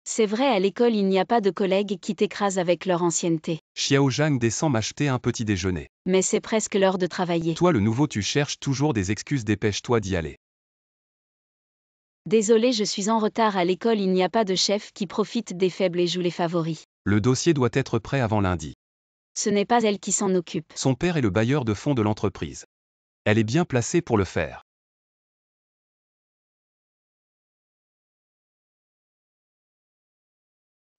C'est vrai, à l'école il n'y a pas de collègues qui t'écrasent avec leur ancienneté. Xiao Zhang descend m'acheter un petit déjeuner. Mais c'est presque l'heure de travailler. Toi le nouveau, tu cherches toujours des excuses, dépêche-toi d'y aller. Désolé, je suis en retard à l'école, il n'y a pas de chef qui profite des faibles et joue les favoris. Le dossier doit être prêt avant lundi. Ce n'est pas elle qui s'en occupe. Son père est le bailleur de fonds de l'entreprise. Elle est bien placée pour le faire.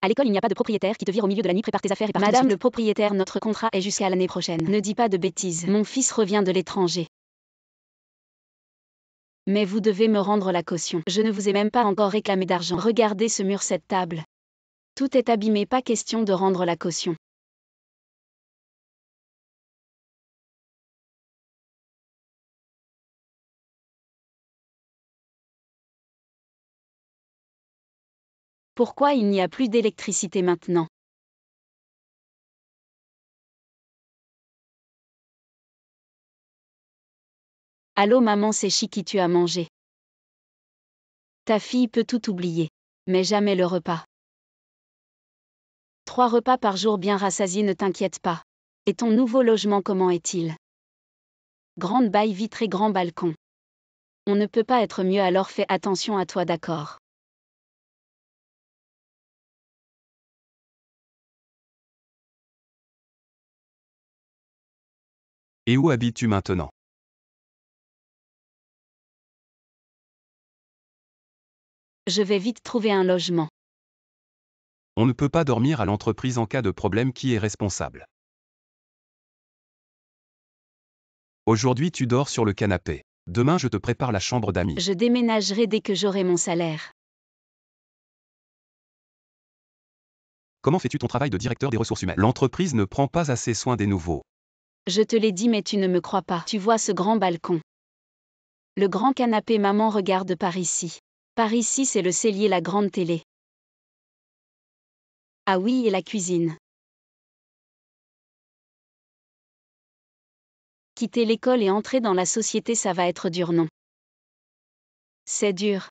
À l'école, il n'y a pas de propriétaire qui te vire au milieu de la nuit, prépare tes affaires et partez. Madame le propriétaire, notre contrat est jusqu'à l'année prochaine. Ne dis pas de bêtises. Mon fils revient de l'étranger. Mais vous devez me rendre la caution. Je ne vous ai même pas encore réclamé d'argent. Regardez ce mur, cette table. Tout est abîmé, pas question de rendre la caution. Pourquoi il n'y a plus d'électricité maintenant? Allô maman, c'est chi qui tu as mangé. Ta fille peut tout oublier. Mais jamais le repas. 3 repas par jour bien rassasiés, ne t'inquiète pas. Et ton nouveau logement, comment est-il? Grande baille vitrée, grand balcon. On ne peut pas être mieux, alors fais attention à toi, d'accord? Et où habites-tu maintenant? Je vais vite trouver un logement. On ne peut pas dormir à l'entreprise en cas de problème, qui est responsable? Aujourd'hui tu dors sur le canapé. Demain je te prépare la chambre d'amis. Je déménagerai dès que j'aurai mon salaire. Comment fais-tu ton travail de directeur des ressources humaines? L'entreprise ne prend pas assez soin des nouveaux. Je te l'ai dit mais tu ne me crois pas. Tu vois ce grand balcon. Le grand canapé maman regarde par ici. Par ici c'est le cellier, la grande télé. Ah oui, et la cuisine. Quitter l'école et entrer dans la société, ça va être dur, non? C'est dur.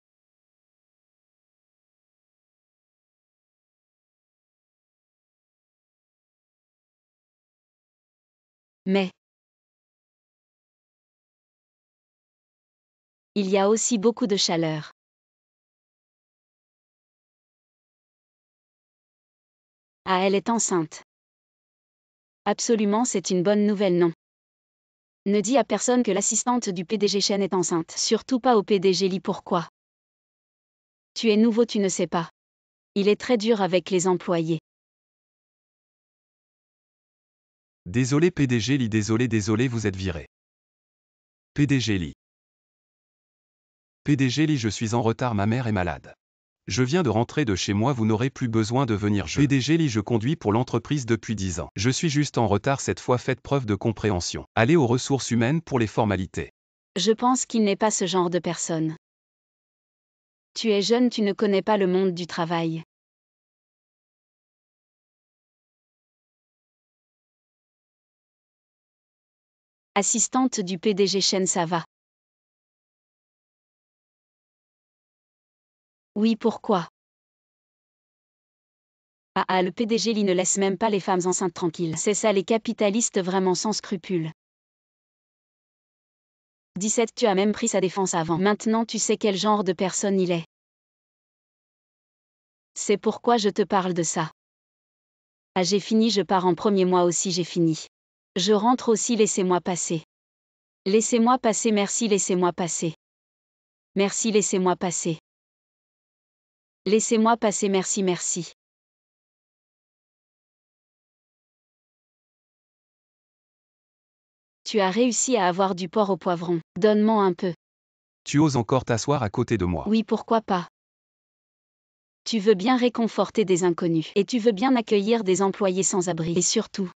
Mais il y a aussi beaucoup de chaleur. Ah, elle est enceinte. Absolument, c'est une bonne nouvelle, non? Ne dis à personne que l'assistante du PDG Chen est enceinte. Surtout pas au PDG Li. Pourquoi? Tu es nouveau, tu ne sais pas. Il est très dur avec les employés. Désolé PDG Li, désolé, vous êtes viré. PDG Li. PDG Li, je suis en retard, ma mère est malade. Je viens de rentrer de chez moi, vous n'aurez plus besoin de venir. PDG Li, je conduis pour l'entreprise depuis 10 ans. Je suis juste en retard cette fois, faites preuve de compréhension. Allez aux ressources humaines pour les formalités. Je pense qu'il n'est pas ce genre de personne. Tu es jeune, tu ne connais pas le monde du travail. Assistante du PDG Chen, ça va. Oui, pourquoi? Ah, le PDG Li ne laisse même pas les femmes enceintes tranquilles. C'est ça, les capitalistes vraiment sans scrupules. 17, tu as même pris sa défense avant. Maintenant tu sais quel genre de personne il est. C'est pourquoi je te parle de ça. Ah, j'ai fini, je pars en premier, moi aussi j'ai fini. Je rentre aussi, laissez-moi passer. Laissez-moi passer, merci, laissez-moi passer. Merci, laissez-moi passer. Laissez-moi passer, merci, merci. Tu as réussi à avoir du porc au poivron. Donne-moi un peu. Tu oses encore t'asseoir à côté de moi? Oui, pourquoi pas. Tu veux bien réconforter des inconnus. Et tu veux bien accueillir des employés sans abri. Et surtout,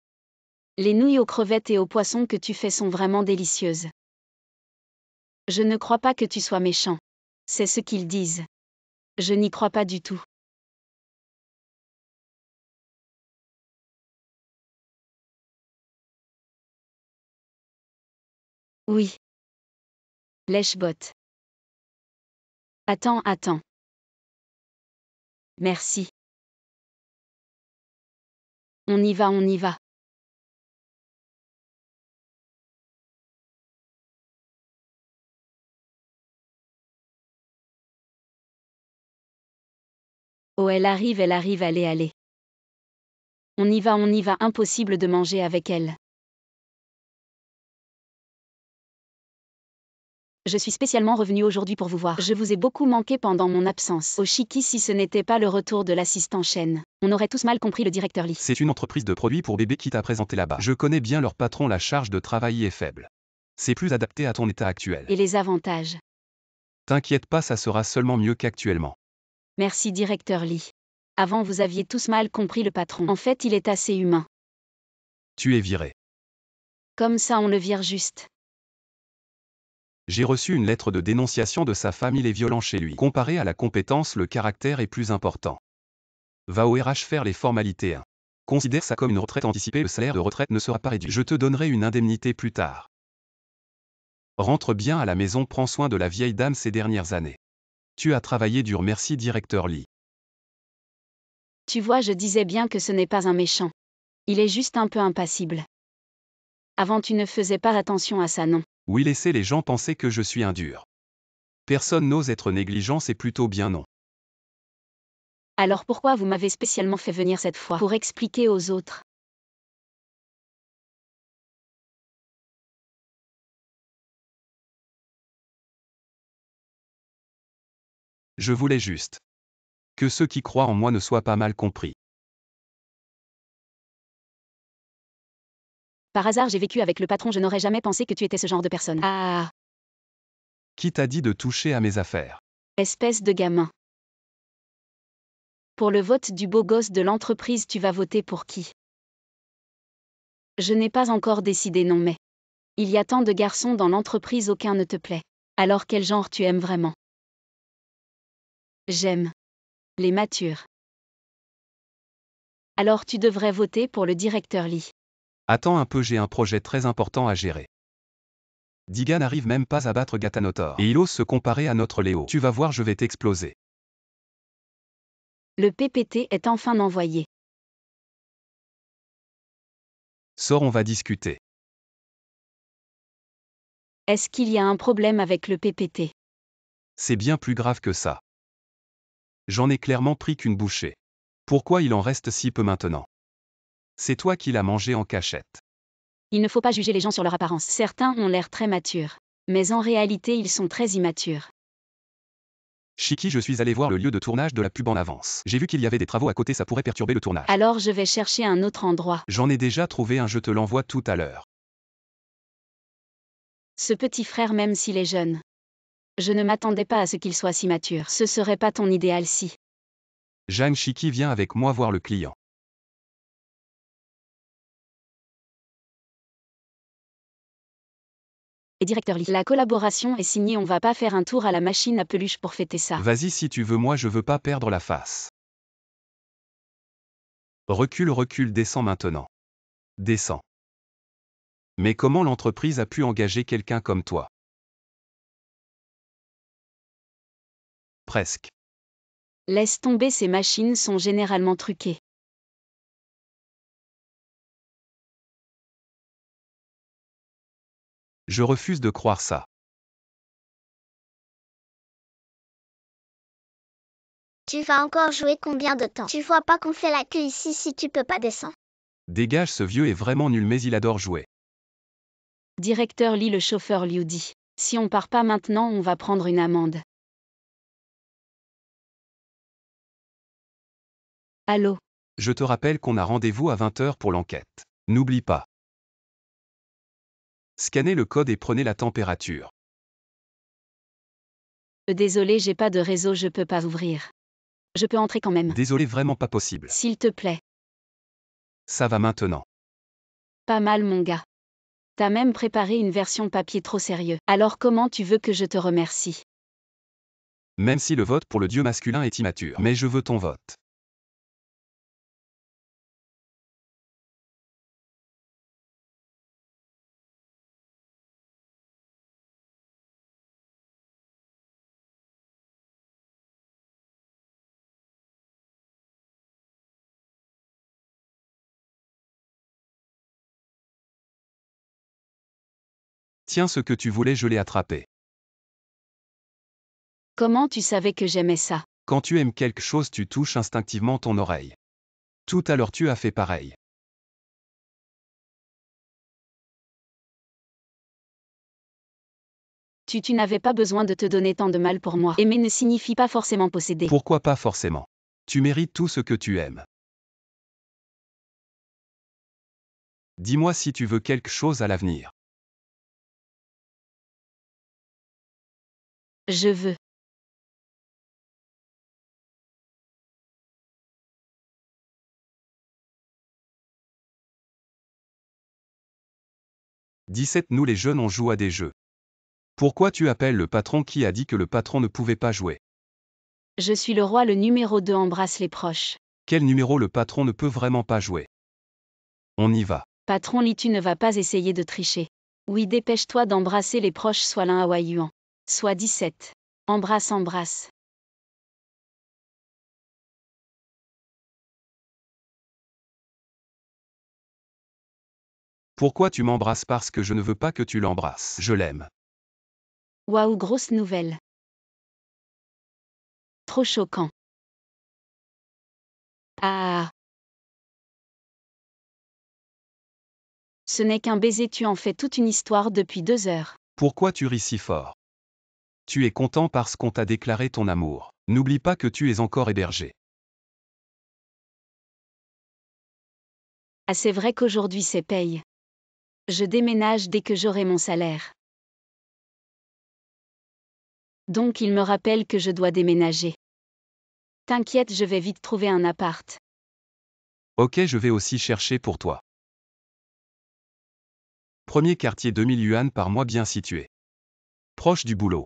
les nouilles aux crevettes et aux poissons que tu fais sont vraiment délicieuses. Je ne crois pas que tu sois méchant. C'est ce qu'ils disent. Je n'y crois pas du tout. Oui. Lèche-botte. Attends. Merci. On y va. Oh, elle arrive, allez. On y va, impossible de manger avec elle. Je suis spécialement revenue aujourd'hui pour vous voir. Je vous ai beaucoup manqué pendant mon absence. Au Shiki, si ce n'était pas le retour de l'assistant Chen, on aurait tous mal compris le directeur Li. C'est une entreprise de produits pour bébés qui t'a présenté là-bas. Je connais bien leur patron, la charge de travail y est faible. C'est plus adapté à ton état actuel. Et les avantages? T'inquiète pas, ça sera seulement mieux qu'actuellement. Merci directeur Li. Avant vous aviez tous mal compris le patron. En fait, il est assez humain. Tu es viré. Comme ça on le vire juste. J'ai reçu une lettre de dénonciation de sa femme, il est violent chez lui. Comparé à la compétence, le caractère est plus important. Va au RH faire les formalités 1. Considère ça comme une retraite anticipée, le salaire de retraite ne sera pas réduit. Je te donnerai une indemnité plus tard. Rentre bien à la maison, prends soin de la vieille dame ces dernières années. Tu as travaillé dur, merci directeur Li. Tu vois, je disais bien que ce n'est pas un méchant. Il est juste un peu impassible. Avant tu ne faisais pas attention à ça, non? Oui, laissez les gens penser que je suis un dur. Personne n'ose être négligent, c'est plutôt bien non. Alors pourquoi vous m'avez spécialement fait venir cette fois? Pour expliquer aux autres. Je voulais juste que ceux qui croient en moi ne soient pas mal compris. Par hasard, j'ai vécu avec le patron, je n'aurais jamais pensé que tu étais ce genre de personne. Ah, Qui t'a dit de toucher à mes affaires? espèce de gamin. Pour le vote du beau gosse de l'entreprise, tu vas voter pour qui? Je n'ai pas encore décidé, non, mais il y a tant de garçons dans l'entreprise, aucun ne te plaît. Alors quel genre tu aimes vraiment? J'aime les matures. Alors tu devrais voter pour le directeur Lee. Attends un peu, j'ai un projet très important à gérer. Diga n'arrive même pas à battre Gatanotor. Et il ose se comparer à notre Léo. Tu vas voir, je vais t'exploser. Le PPT est enfin envoyé. Sors, on va discuter. Est-ce qu'il y a un problème avec le PPT? C'est bien plus grave que ça. J'en ai clairement pris qu'une bouchée. Pourquoi il en reste si peu maintenant? C'est toi qui l'as mangé en cachette. Il ne faut pas juger les gens sur leur apparence. Certains ont l'air très matures. Mais en réalité, ils sont très immatures. Shiki, je suis allé voir le lieu de tournage de la pub en avance. J'ai vu qu'il y avait des travaux à côté, ça pourrait perturber le tournage. Alors je vais chercher un autre endroit. J'en ai déjà trouvé un, je te l'envoie tout à l'heure. Ce petit frère, même s'il est jeune. Je ne m'attendais pas à ce qu'il soit si mature. Ce serait pas ton idéal si. Jeanne, Shiki, viens avec moi voir le client. Et directeur Lee. La collaboration est signée, on va pas faire un tour à la machine à peluche pour fêter ça. Vas-y si tu veux, moi je veux pas perdre la face. Recule, recule, descends maintenant. Descends. Mais comment l'entreprise a pu engager quelqu'un comme toi? Presque. Laisse tomber, ces machines sont généralement truquées. Je refuse de croire ça. Tu vas encore jouer combien de temps? Tu vois pas qu'on fait la queue ici si tu peux pas descendre? Dégage, ce vieux est vraiment nul mais il adore jouer. Directeur Lee, le chauffeur Liu dit. Si on part pas maintenant, on va prendre une amende. Allô? Je te rappelle qu'on a rendez-vous à 20h pour l'enquête. N'oublie pas. Scannez le code et prenez la température. Désolé, j'ai pas de réseau, je peux pas ouvrir. Je peux entrer quand même. Désolé, vraiment pas possible. S'il te plaît. Ça va maintenant. Pas mal, mon gars. T'as même préparé une version papier, trop sérieux. Alors comment tu veux que je te remercie? Même si le vote pour le dieu masculin est immature. Mais je veux ton vote. Tiens, ce que tu voulais, je l'ai attrapé. Comment tu savais que j'aimais ça? Quand tu aimes quelque chose, tu touches instinctivement ton oreille. Tout à l'heure, tu as fait pareil. Tu n'avais pas besoin de te donner tant de mal pour moi. Aimer ne signifie pas forcément posséder. Pourquoi pas forcément? Tu mérites tout ce que tu aimes. Dis-moi si tu veux quelque chose à l'avenir. Je veux. « 17 Nous les jeunes, on joue à des jeux. Pourquoi tu appelles le patron? Qui a dit que le patron ne pouvait pas jouer? Je suis le roi, le numéro 2, embrasse les proches. Quel numéro? Le patron ne peut vraiment pas jouer. On y va. Patron Lee, tu ne vas pas essayer de tricher. Oui, dépêche-toi d'embrasser les proches, soit l'un hawaïen. Soit 17. Embrasse, embrasse. Pourquoi tu m'embrasses? Parce que je ne veux pas que tu l'embrasses. Je l'aime. Waouh, grosse nouvelle. Trop choquant. Ah. Ce n'est qu'un baiser, tu en fais toute une histoire depuis 2 heures. Pourquoi tu ris si fort? Tu es content parce qu'on t'a déclaré ton amour. N'oublie pas que tu es encore hébergé. Ah, c'est vrai qu'aujourd'hui c'est paye. Je déménage dès que j'aurai mon salaire. Donc il me rappelle que je dois déménager. T'inquiète, je vais vite trouver un appart. Ok, je vais aussi chercher pour toi. Premier quartier 2000 yuan par mois bien situé. Proche du boulot.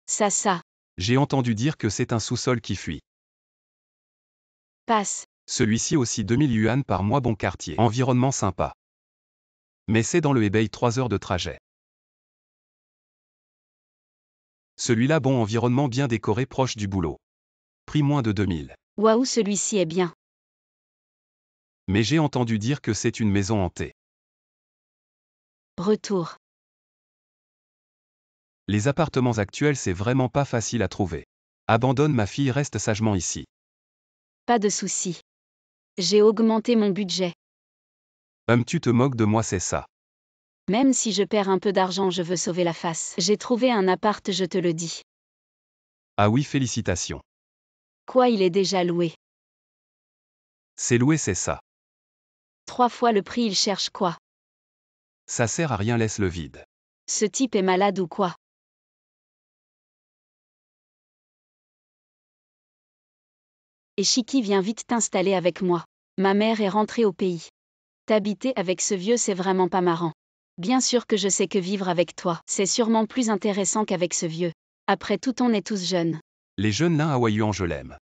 Ça. J'ai entendu dire que c'est un sous-sol qui fuit. Passe. Celui-ci aussi 2000 yuan par mois, bon quartier. Environnement sympa. Mais c'est dans le Hebei 3 heures de trajet. Celui-là, bon environnement bien décoré proche du boulot. Prix moins de 2000. Waouh, celui-ci est bien. Mais j'ai entendu dire que c'est une maison hantée. Retour. Les appartements actuels, c'est vraiment pas facile à trouver. Abandonne ma fille, reste sagement ici. Pas de souci. J'ai augmenté mon budget. Tu te moques de moi, c'est ça. Même si je perds un peu d'argent, je veux sauver la face. J'ai trouvé un appart, je te le dis. Ah oui, félicitations. Quoi, il est déjà loué? C'est loué, c'est ça. 3 fois le prix, il cherche quoi? Ça sert à rien, laisse le vide. Ce type est malade ou quoi? Et Chiki, viens vite t'installer avec moi. Ma mère est rentrée au pays. T'habiter avec ce vieux, c'est vraiment pas marrant. Bien sûr que je sais que vivre avec toi, c'est sûrement plus intéressant qu'avec ce vieux. Après tout, on est tous jeunes. Les jeunes nains hawaïans, je l'aime.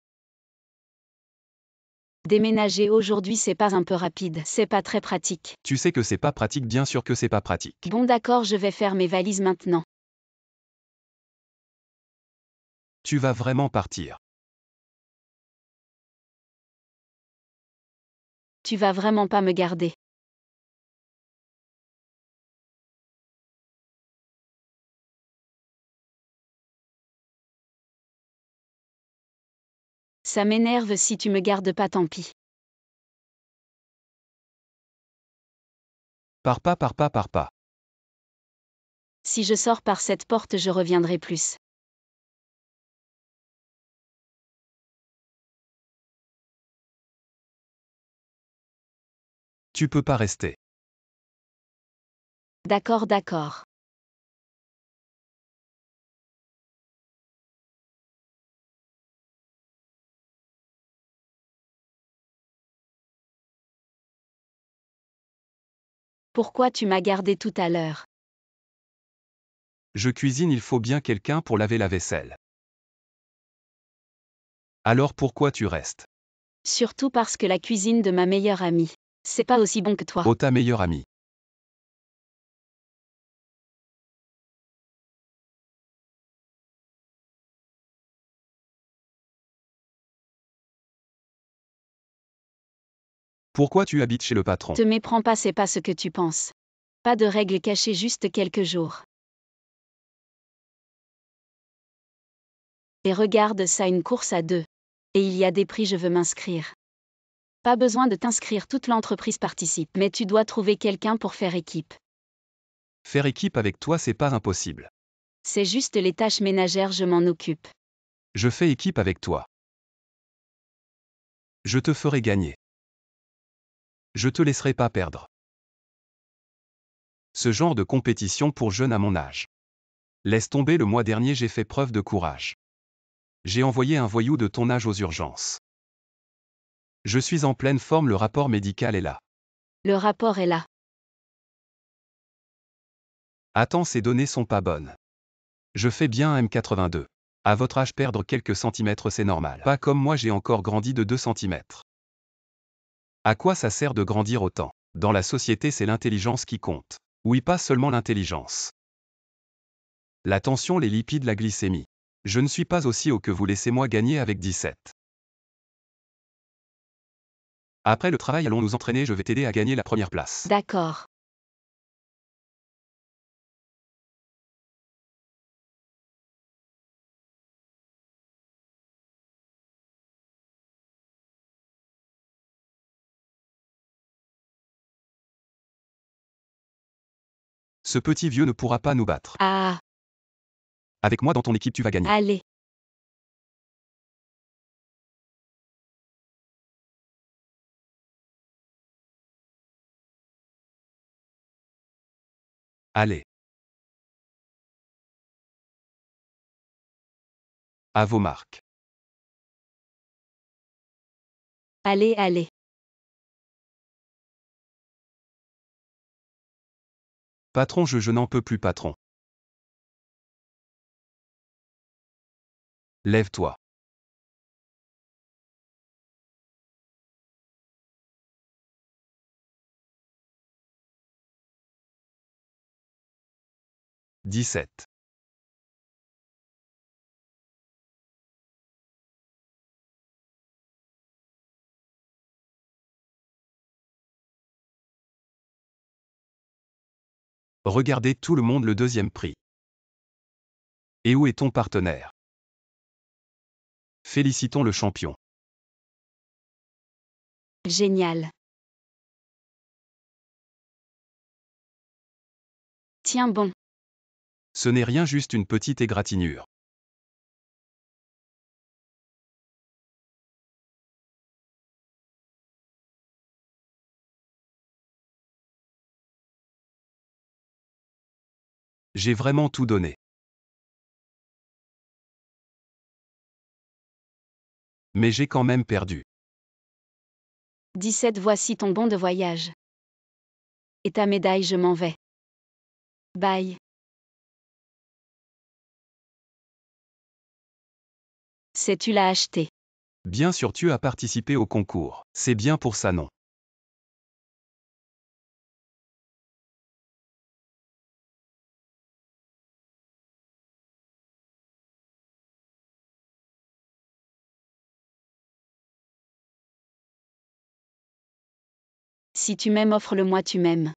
Déménager aujourd'hui, c'est pas un peu rapide, c'est pas très pratique. Tu sais que c'est pas pratique, bien sûr que c'est pas pratique. Bon d'accord, je vais faire mes valises maintenant. Tu vas vraiment partir. Tu vas vraiment pas me garder. Ça m'énerve, si tu me gardes pas, tant pis. Pars pas. Si je sors par cette porte, je reviendrai plus. Tu peux pas rester. D'accord. Pourquoi tu m'as gardé tout à l'heure? Je cuisine, il faut bien quelqu'un pour laver la vaisselle. Alors pourquoi tu restes? Surtout parce que la cuisine de ma meilleure amie, c'est pas aussi bon que toi. Oh, ta meilleure amie. Pourquoi tu habites chez le patron? Te méprends pas, c'est pas ce que tu penses. Pas de règles cachées, juste quelques jours. Et regarde ça, une course à 2. Et il y a des prix, je veux m'inscrire. Pas besoin de t'inscrire, toute l'entreprise participe, mais tu dois trouver quelqu'un pour faire équipe. Faire équipe avec toi, c'est pas impossible. C'est juste les tâches ménagères, je m'en occupe. Je fais équipe avec toi. Je te ferai gagner. Je te laisserai pas perdre. Ce genre de compétition pour jeunes à mon âge. Laisse tomber, le mois dernier j'ai fait preuve de courage. J'ai envoyé un voyou de ton âge aux urgences. Je suis en pleine forme, le rapport médical est là. Le rapport est là. Attends, ces données sont pas bonnes. Je fais bien un M82. À votre âge, perdre quelques centimètres, c'est normal. Pas comme moi, j'ai encore grandi de 2 centimètres. À quoi ça sert de grandir autant? Dans la société, c'est l'intelligence qui compte. Oui, pas seulement l'intelligence. La tension, les lipides, la glycémie. Je ne suis pas aussi haut que vous, laissez-moi gagner avec 17. Après le travail, allons nous entraîner, je vais t'aider à gagner la première place. D'accord. Ce petit vieux ne pourra pas nous battre. Ah, Avec moi dans ton équipe, tu vas gagner. allez. Allez. À vos marques. Allez, allez. Patron, je n'en peux plus, patron. Lève-toi. « 17. Regardez tout le monde le deuxième prix. Et où est ton partenaire? Félicitons le champion. Génial. Tiens bon. Ce n'est rien, juste une petite égratignure. J'ai vraiment tout donné. Mais j'ai quand même perdu. 17. Voici ton bon de voyage. Et ta médaille, je m'en vais. Bye. C'est tu l'as acheté. Bien sûr, tu as participé au concours. C'est bien pour ça, non? Si tu m'aimes, offre-le-moi, tu m'aimes.